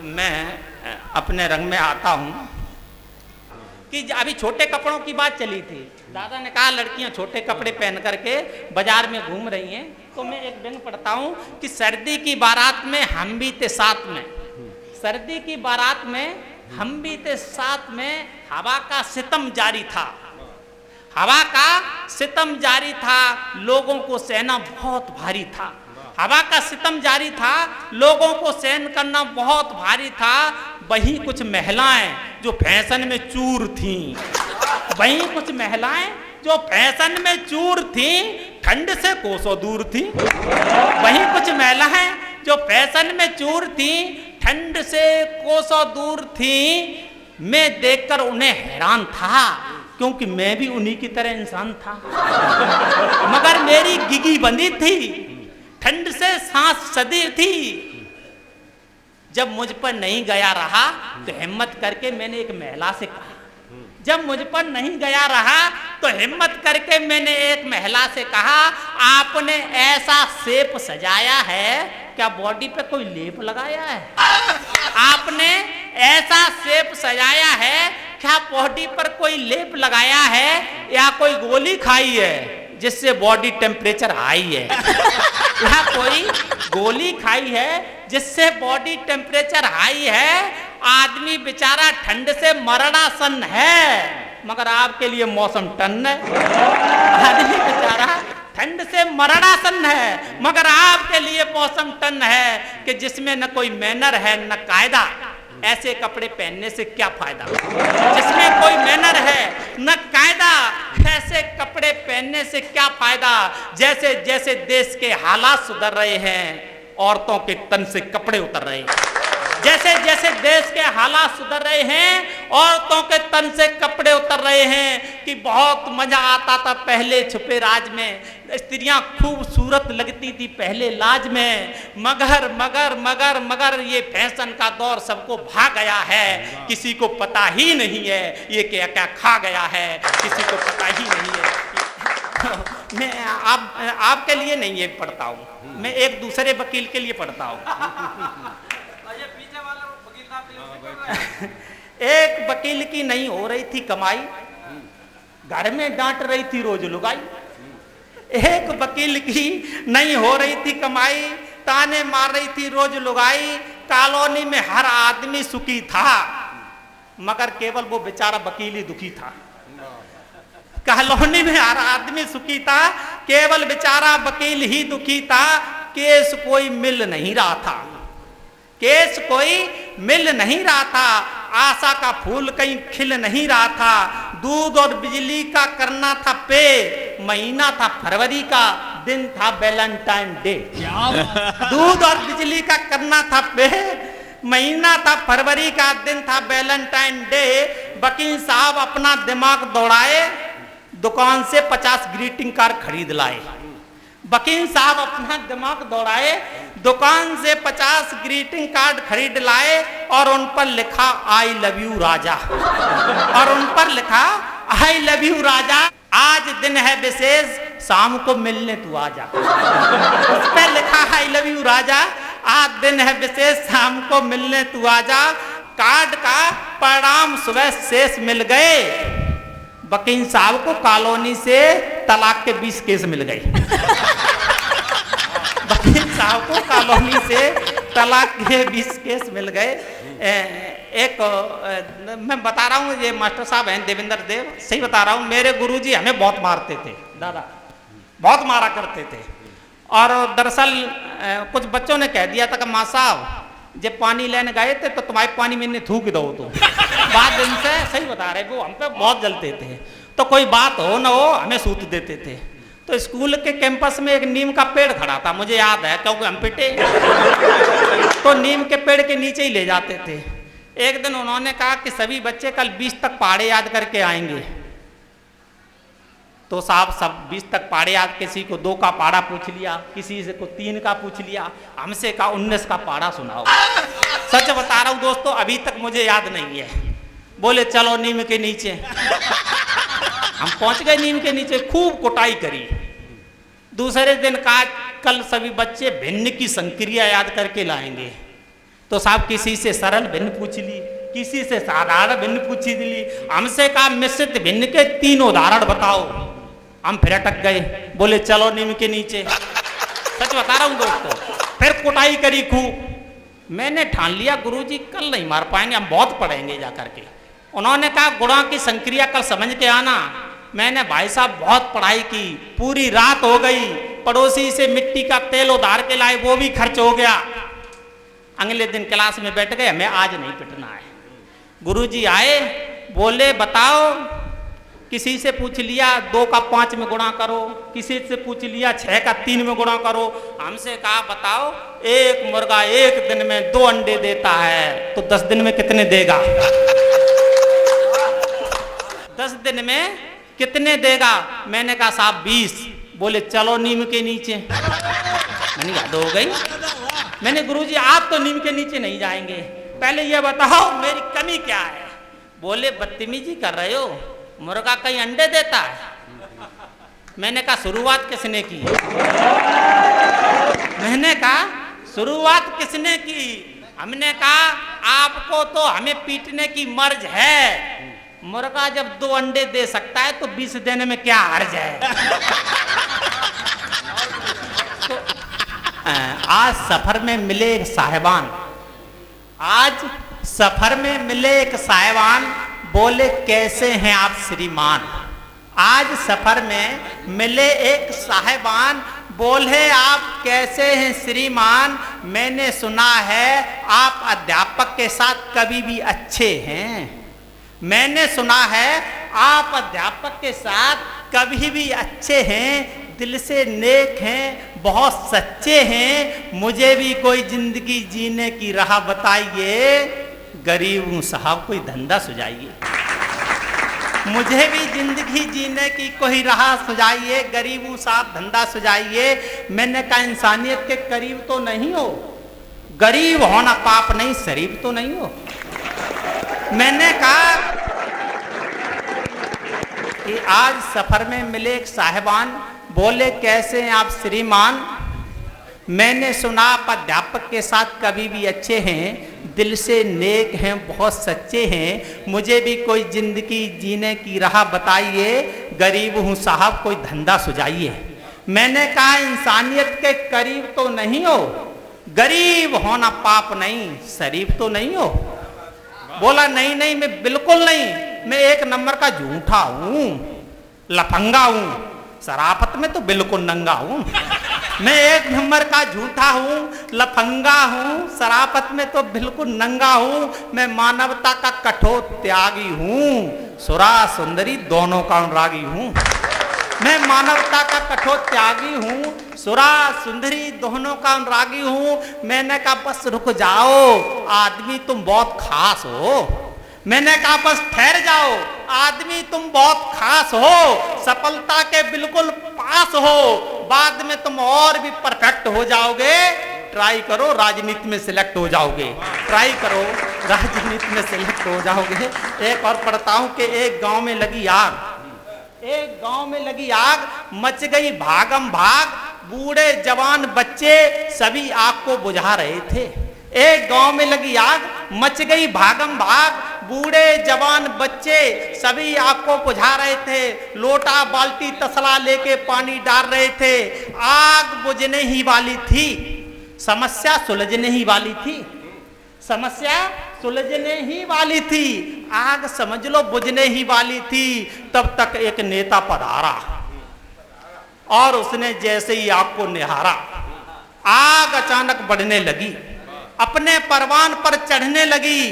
मैं अपने रंग में आता हूँ कि अभी छोटे कपड़ों की बात चली थी। दादा ने कहा लड़कियां छोटे कपड़े पहन करके बाजार में घूम रही हैं, तो मैं एक व्यंग पढ़ता हूँ कि सर्दी की बारात में हम भी थे साथ में, सर्दी की बारात में हम भी थे साथ में, हवा का सितम जारी था, हवा का सितम जारी था, लोगों को सहना बहुत भारी था, हवा का सितम जारी था, लोगों को सहन करना बहुत भारी था। वहीं कुछ महिलाएं जो फैशन में चूर थीं, वहीं कुछ महिलाएं जो फैशन में चूर थीं, ठंड से कोसों दूर थीं। वहीं कुछ महिलाएं जो फैशन में चूर थीं, ठंड से कोसों दूर थीं। मैं देखकर उन्हें हैरान था, क्योंकि मैं भी उन्हीं की तरह इंसान था, मगर मेरी गिगी बंधी थी, ठंड से सांस सदी थी। जब मुझ पर नहीं गया रहा तो हिम्मत करके मैंने एक महिला से कहा, जब मुझ पर नहीं गया रहा तो हिम्मत करके मैंने एक महिला से कहा, आपने ऐसा शेप सजाया है, क्या बॉडी पे कोई लेप लगाया है? आपने ऐसा शेप सजाया है, क्या बॉडी पर कोई लेप लगाया है, या कोई गोली खाई है जिससे बॉडी टेम्परेचर हाई है? या कोई गोली खाई है जिससे बॉडी टेम्परेचर हाई है? आदमी बेचारा ठंड से मरणासन है, मगर आपके लिए मौसम टन है। आदमी बेचारा ठंड से मरणासन है, मगर आपके लिए मौसम टन है, कि जिसमें न कोई मैनर है न कायदा, ऐसे कपड़े पहनने से क्या फायदा? जिसमें कोई मैनर है न कायदा, ऐसे कपड़े पहनने से क्या फायदा? जैसे जैसे देश के हालात सुधर रहे हैं, औरतों के तन से कपड़े उतर रहे हैं। जैसे जैसे देश के हालात सुधर रहे हैं, औरतों के तन से कपड़े उतर रहे हैं। कि बहुत मजा आता था पहले छुपे राज में, स्त्रियां खूबसूरत लगती थी पहले लाज में, मगर मगर मगर मगर ये फैशन का दौर सबको भा गया है, किसी को पता ही नहीं है ये क्या क्या खा गया है, किसी को पता ही नहीं है। मैं आपके लिए नहीं ये पढ़ता हूँ, मैं एक दूसरे वकील के लिए पढ़ता हूँ। एक वकील की नहीं हो रही थी कमाई, घर में डांट रही थी रोज लुगाई। एक वकील की नहीं हो रही थी कमाई, ताने मार रही थी रोज लुगाई। कॉलोनी में हर आदमी सुखी था, मगर केवल वो बेचारा वकील ही दुखी था। कॉलोनी में हर आदमी सुखी था, केवल बेचारा वकील ही दुखी था। केस कोई मिल नहीं रहा था, केस कोई मिल नहीं रहा था, आशा का फूल कहीं खिल नहीं रहा था। दूध और बिजली का करना था पे, महीना था फरवरी का, दिन था वैलेंटाइन डे। दूध और बिजली का करना था पे, महीना था फरवरी का, दिन था वैलेंटाइन डे। वकील साहब अपना दिमाग दौड़ाए, दुकान से 50 ग्रीटिंग कार्ड खरीद लाए। वकील साहब अपना दिमाग दौड़ाए, दुकान से 50 ग्रीटिंग कार्ड खरीद लाए, और उन पर लिखा आई लव यू राजा, और उन पर लिखा आई लव यू राजा, आज दिन है विशेष, शाम को मिलने तू आजा। उस पर लिखा आई लव यू राजा, आज दिन है विशेष, शाम को मिलने तू आजा। कार्ड का परिणाम सुबह शेष मिल गए, वकील साहब को कॉलोनी से तलाक के 20 केस मिल गए। वकील साहब को कॉलोनी से तलाक के 20 केस मिल गए। एक मैं बता रहा हूँ, ये मास्टर साहब हैं देवेंद्र देव, सही बता रहा हूँ, मेरे गुरुजी हमें बहुत मारते थे, दादा बहुत मारा करते थे। और दरअसल कुछ बच्चों ने कह दिया था कि माँ साहब जब पानी लेने गए थे तो तुम्हारे पानी मैंने थूक दो, तो बाद दिन से सही बता रहे, वो हम पे बहुत जलते थे। तो कोई बात हो न हो हमें सूत देते थे। तो स्कूल के कैंपस में एक नीम का पेड़ खड़ा था, मुझे याद है क्योंकि हम पिटे, तो नीम के पेड़ के नीचे ही ले जाते थे। एक दिन उन्होंने कहा कि सभी बच्चे कल 20 तक पहाड़े याद करके आएंगे। तो साहब सब 20 तक पहाड़े याद, किसी को 2 का पहाड़ा पूछ लिया, किसी से को 3 का पूछ लिया, हमसे कहा 19 का पहाड़ा सुनाओ। सच बता रहा हूँ दोस्तों, अभी तक मुझे याद नहीं है। बोले चलो नीम के नीचे। हम पहुंच गए नीम के नीचे, खूब कुटाई करी। दूसरे दिन कहा कल सभी बच्चे भिन्न की संक्रिया याद करके लाएंगे। तो साहब किसी से सरल भिन्न पूछ ली, किसी से साधारण भिन्न पूछी ली। हमसे कहा मिश्रित भिन्न के 3 उदाहरण बताओ। हम फिर अटक गए, बोले चलो नीम के नीचे। सच बता रहा हूं दोस्तों। फिर कुटाई करी खूब। मैंने ठान लिया गुरुजी कल नहीं मार पाएंगे, हम बहुत पढ़ेंगे जाकर के। उन्होंने कहा गुणों की संक्रिया कल समझ के आना। मैंने भाई साहब बहुत पढ़ाई की, पूरी रात हो गई। पड़ोसी से मिट्टी का तेल उधार के लाए, वो भी खर्च हो गया। अगले दिन क्लास में बैठ गए, हमें आज नहीं पिटना है। गुरुजी आए, बोले बताओ। किसी से पूछ लिया 2 का 5 में गुणा करो, किसी से पूछ लिया 6 का 3 में गुणा करो। हमसे कहा बताओ एक मुर्गा 1 दिन में 2 अंडे देता है तो 10 दिन में कितने देगा? 10 दिन में कितने देगा? मैंने कहा साहब 20। बोले चलो नीम के नीचे। मैंने याद हो गई। मैंने गुरुजी आप तो नीम के नीचे नहीं जाएंगे, पहले ये बताओ मेरी कमी क्या है? बोले बदतमीजी कर रहे हो, मुर्गा कहीं अंडे देता है? मैंने कहा शुरुआत किसने की? मैंने कहा शुरुआत किसने की? हमने कहा आपको तो हमें पीटने की मर्ज है। मुर्गा जब 2 अंडे दे सकता है तो 20 देने में क्या हर्ज है? तो आज सफर में मिले एक साहिबान, आज सफर में मिले एक साहिबान, बोले कैसे हैं आप श्रीमान? आज सफर में मिले एक साहिबान, बोले आप कैसे हैं श्रीमान? मैंने सुना है आप अध्यापक के साथ कभी भी अच्छे हैं। मैंने सुना है आप अध्यापक के साथ कभी भी अच्छे हैं, दिल से नेक हैं, बहुत सच्चे हैं। मुझे भी कोई जिंदगी जीने की राह बताइए, गरीब हूं साहब कोई धंधा सुझाइए। मुझे भी जिंदगी जीने की कोई राह सुझाइए, गरीब हूं साहब धंधा सुझाइए। मैंने कहा इंसानियत के करीब तो नहीं हो, गरीब होना पाप नहीं, शरीफ तो नहीं हो। मैंने कहा कि आज सफर में मिले एक साहिबान, बोले कैसे हैं आप श्रीमान? मैंने सुना आप अध्यापक के साथ कभी भी अच्छे हैं, दिल से नेक हैं, बहुत सच्चे हैं। मुझे भी कोई जिंदगी जीने की राह बताइए, गरीब हूं साहब कोई धंधा सुझाइए। मैंने कहा इंसानियत के करीब तो नहीं हो, गरीब होना पाप नहीं, शरीफ तो नहीं हो। बोला नहीं नहीं मैं बिल्कुल नहीं, मैं 1 नंबर का झूठा हूं, लफंगा हूं, शराफत में तो बिल्कुल नंगा हूं। मैं 1 नंबर का झूठा हूं, लफंगा हूं, शराफत में तो बिल्कुल नंगा हूं। मैं मानवता का कठोर त्यागी हूं, सुरा सुंदरी दोनों का अनुरागी हूं। मैं मानवता का कठोर त्यागी हूं, सुरा सुंदरी दोनों का अनुरागी हूं। मैंने कहा बस रुक जाओ, आदमी तुम बहुत खास हो। मैंने कहा बस ठहर जाओ, आदमी तुम बहुत खास हो, सफलता के बिल्कुल पास हो, बाद में तुम और भी परफेक्ट हो जाओगे। ट्राई करो राजनीति में सिलेक्ट हो जाओगे, ट्राई करो राजनीति में सिलेक्ट हो जाओगे। एक और पढ़ता हूं कि एक गांव में लगी आग, एक गांव में लगी आग, मच गई भागम भाग, बूढ़े जवान बच्चे सभी आग को बुझा रहे थे। एक गांव में लगी आग, मच गई भागम भाग, बूढ़े जवान बच्चे सभी आग को बुझा रहे थे। लोटा बाल्टी तसला लेके पानी डाल रहे थे। आग बुझने ही वाली थी, समस्या सुलझने ही वाली थी, समस्या सुलझने ही वाली थी, आग समझ लो बुझने ही वाली थी। तब तक एक नेता पधारा और उसने जैसे ही आग को निहारा, आग अचानक बढ़ने लगी, अपने परवान पर चढ़ने लगी।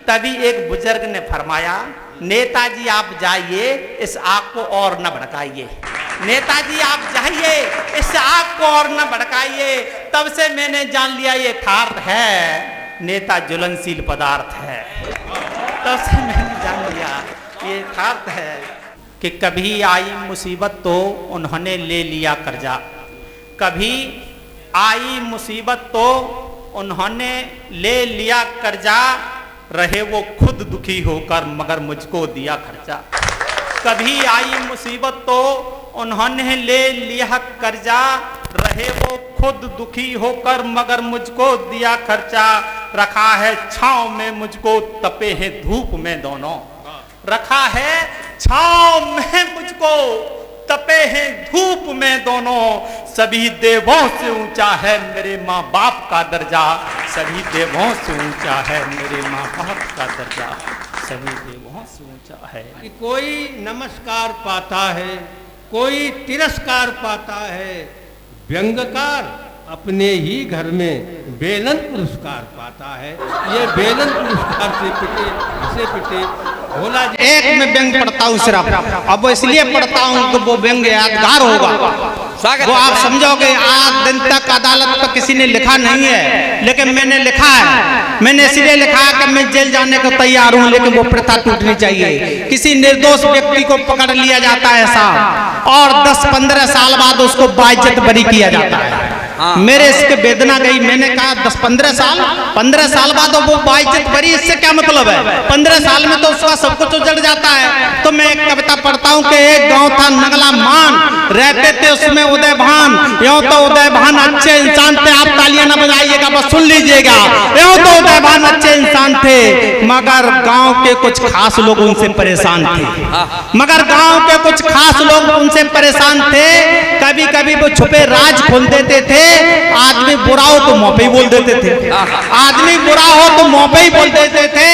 तभी एक बुजुर्ग ने फरमाया, नेताजी आप जाइए, इस आग को और न भड़काइए। नेताजी आप जाइए, इस आग को और न भड़काइए। तब से मैंने जान लिया ये यथार्थ है, नेता ज्वलनशील पदार्थ है। तब से मैंने जान लिया ये यथार्थ है कि कभी आई मुसीबत तो उन्होंने ले लिया कर्जा, कभी आई मुसीबत तो उन्होंने ले लिया कर्जा, रहे वो खुद दुखी होकर मगर मुझको दिया खर्चा। कभी आई मुसीबत तो उन्होंने ले लिया कर्जा, रहे वो खुद दुखी होकर मगर मुझको दिया खर्चा। रखा है छांव में मुझको, तपे हैं धूप में दोनों। रखा है छांव में मुझको, तपे हैं धूप में दोनों। सभी देवों से ऊंचा है मेरे माँ बाप का दर्जा, सभी देवों से ऊंचा है मेरे माँ बाप का दर्जा, सभी देवों से ऊंचा है। कि कोई नमस्कार पाता है, कोई तिरस्कार पाता है, व्यंगकार अपने ही घर में बेलन पुरस्कार पाता है। ये बेलन पुरस्कार से पिटे, इसे पिटे भोला जी। एक मैं व्यंग पढ़ता हूँ सिर्फ, अब वो इसलिए पढ़ता हूँ कि वो व्यंग यादगार होगा। वो आप समझोगे आज दिन तक अदालत पर किसी ने लिखा नहीं है, लेकिन मैंने लिखा है। मैंने इसलिए लिखा है कि मैं जेल जाने को तैयार हूँ, लेकिन वो प्रथा टूटनी चाहिए। किसी निर्दोष व्यक्ति को पकड़ लिया जाता है साहब, और 10-15 साल बाद उसको बाइज्जत बरी किया जाता है। मेरे इसके वेदना गई। मैंने कहा 10-15 साल, 15 साल बाद वो बाइज्जत बरी, इससे क्या मतलब है? 15 साल में तो उसका सब कुछ उजड़ जाता है। तो मैं एक कविता पढ़ता हूँ कि एक गांव था नगला मान, रहते थे उसमें उदय भान। यूं तो उदय भान अच्छे इंसान थे, आप तालियां ना बजाइएगा बस सुन लीजिएगा। यूं तो उदय भान अच्छे इंसान थे, मगर गांव के कुछ खास लोग उनसे परेशान थे। मगर गांव के कुछ खास लोग उनसे परेशान थे। कभी कभी वो छुपे राज खोल देते थे। आदमी बुरा हो तो मुंह पे ही बोल देते थे, आदमी बुरा हो तो मुंह पे ही बोल देते थे।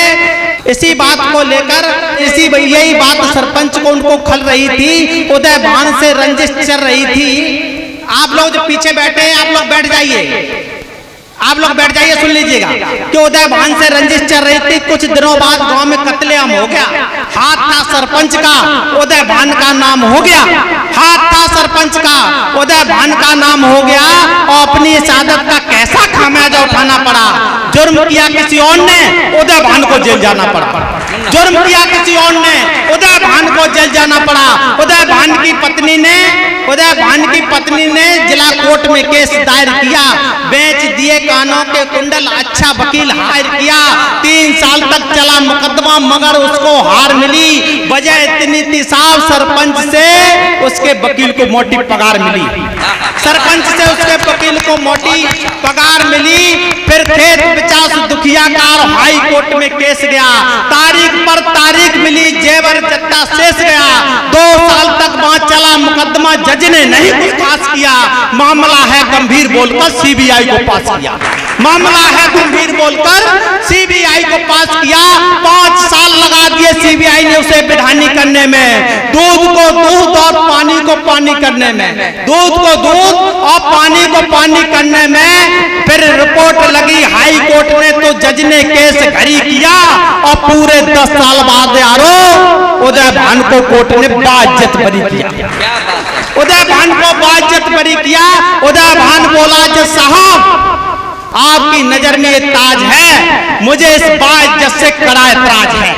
इसी बात को लेकर यही बात सरपंच को उनको खल रही थी, उदय भान से रंजिश चल रही थी। आप लोग जो पीछे बैठे हैं, आप लोग बैठ जाइए, आप लोग बैठ जाइए, सुन लीजिएगा कि उदय भान से रंजिश चल रही थी। कुछ दिनों बाद गांव में कत्लेआम हो गया। हाथ था सरपंच का, उदय भान का नाम हो गया। हाथ था सरपंच का, उदय भान का नाम हो गया। और अपनी इस आदत का कैसा खामियाजा उठाना पड़ा। जुर्म किया किसी और ने, उदय भान को जेल जाना पड़ा। जुर्म किया किसी और ने, उदय भान को जेल जाना पड़ा। उदय भान की पत्नी ने जिला कोर्ट में केस दायर किया, बेच दिए कानों के कुंडल, अच्छा वकील हायर किया। 3 साल तक चला मुकदमा, मगर उसको हार मिली। वजह इतनी थी साहब, सरपंच से उसके वकील को मोटी पगार मिली। सरपंच से उसके वकील को मोटी पगार मिली। फिर खेत 50 दुखिया का और हाई कोर्ट में केस गया। तारीख पर तारीख मिली, जेवर जत्ता शेष गया। 2 साल तक वहां चला मुकदमा, जज ने नहीं कुछ खास किया। मामला है गंभीर बोलकर सीबीआई को पास किया। मामला है गंभीर बोलकर सीबीआई को पास किया। 5 साल लगा दिए सीबीआई ने उसे विधानी करने में, दूध को दूध और पानी को पानी करने में, दूध को दूध और पानी को पानी करने में। फिर रिपोर्ट लगी हाई कोर्ट में, तो जज ने केस घरी किया। और पूरे 10 साल बाद यारो उदय भान को कोर्ट ने बाइज्जत बरी किया। उदय भान को बाइज्जत बरी किया। उदय भान बोला जज साहब आपकी नजर में ये ताज है, मुझे इस बाइज्जत से कड़ा एतराज है।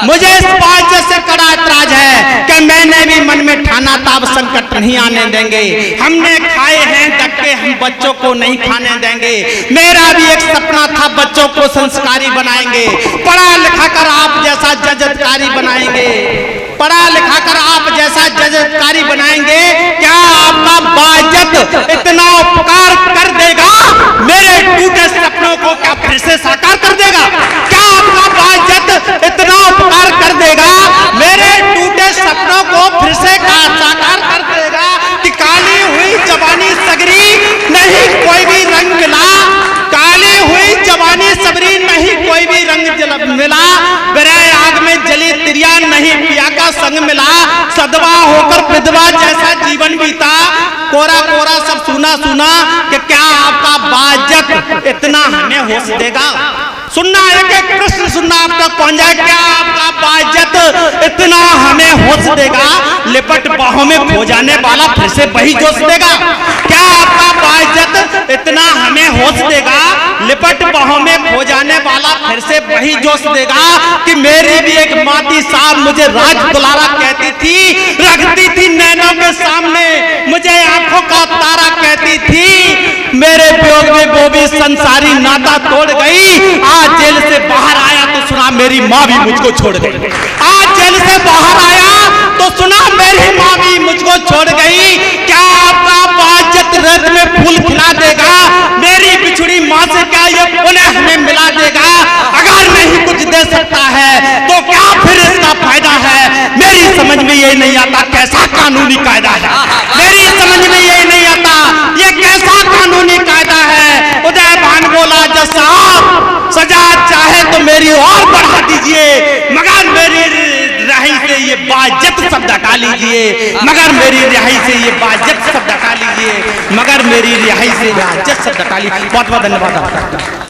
मुझे इस बाइज्जत से कड़ा एतराज है कि मैंने भी मन में ठाना था अब संकट नहीं आने देंगे। हमने खाए हैं धक्के, हम बच्चों को नहीं खाने देंगे। मेरा भी एक सपना था, बच्चों को संस्कारी बनाएंगे, पढ़ा लिखा कर आप जैसा जजतकारी बनाएंगे, पढ़ा लिखा कर आप जैसा जजतकारी बनाएंगे। क्या आपका बाइज्जत इतना उपकार कर देगा, मेरे टूटे सपनों को क्या फिर से साकार कर देगा? क्या आपका बाइज्जत इतना उपकार कर देगा, मेरे टूटे सपनों को फिर से साकार कर देगा? कि काली हुई जवानी सगरी, नहीं कोई भी रंग मिला। काली हुई जवानी सबरी, नहीं कोई भी रंग मिला। बिरह आग में जली तिरिया, नहीं पिया का संग मिला। सदवा होकर विधवा जैसा जीवन बीता, कोरा कोरा सब सुना सुना। कि क्या आपका बाइज्जत इतना हमें होश देगा? सुनना एक एक प्रश्न सुनना आपका कौन जाए। क्या आपका बाइज्जत इतना हमें होश देगा, लिपट बाहों में खो जाने वाला फिर से वही जोश देगा? क्या आपका बाइज्जत इतना हमें होश देगा, लिपट बाहों में खो जाने वाला फिर से वही जोश देगा? कि मेरी भी एक माती साहब मुझे राज दुलारा कहती थी, रखती थी नैनों के सामने, मुझे आंखों का तारा कहती थी। मेरे वियोग में वो भी संसारी नाता तोड़ गई। आज जेल से बाहर आया तो सुना मेरी माँ भी मुझको छोड़ गई। आज जेल से बाहर आया तो सुना मेरी माँ भी मुझको छोड़ गई। क्या आपका बाइज्जत रथ में फूल खिला देगा, मेरी बिछड़ी माँ से क्या ये पुनः हमें मिला देगा? ये नहीं आता कैसा कानूनी कायदा है, मेरी समझ में ये नहीं आता ये कैसा कानूनी कायदा है। उदय भान बोला जज साहब सजा चाहे तो मेरी और बढ़ा दीजिए, मगर मेरी रिहाई से ये बाइज्जत शब्द हटा लीजिए, मगर मेरी रिहाई से ये बाइज्जत शब्द हटा लीजिए, मगर मेरी रिहाई से बाइज्जत शब्द हटा लीजिए। बहुत बहुत धन्यवाद आपका।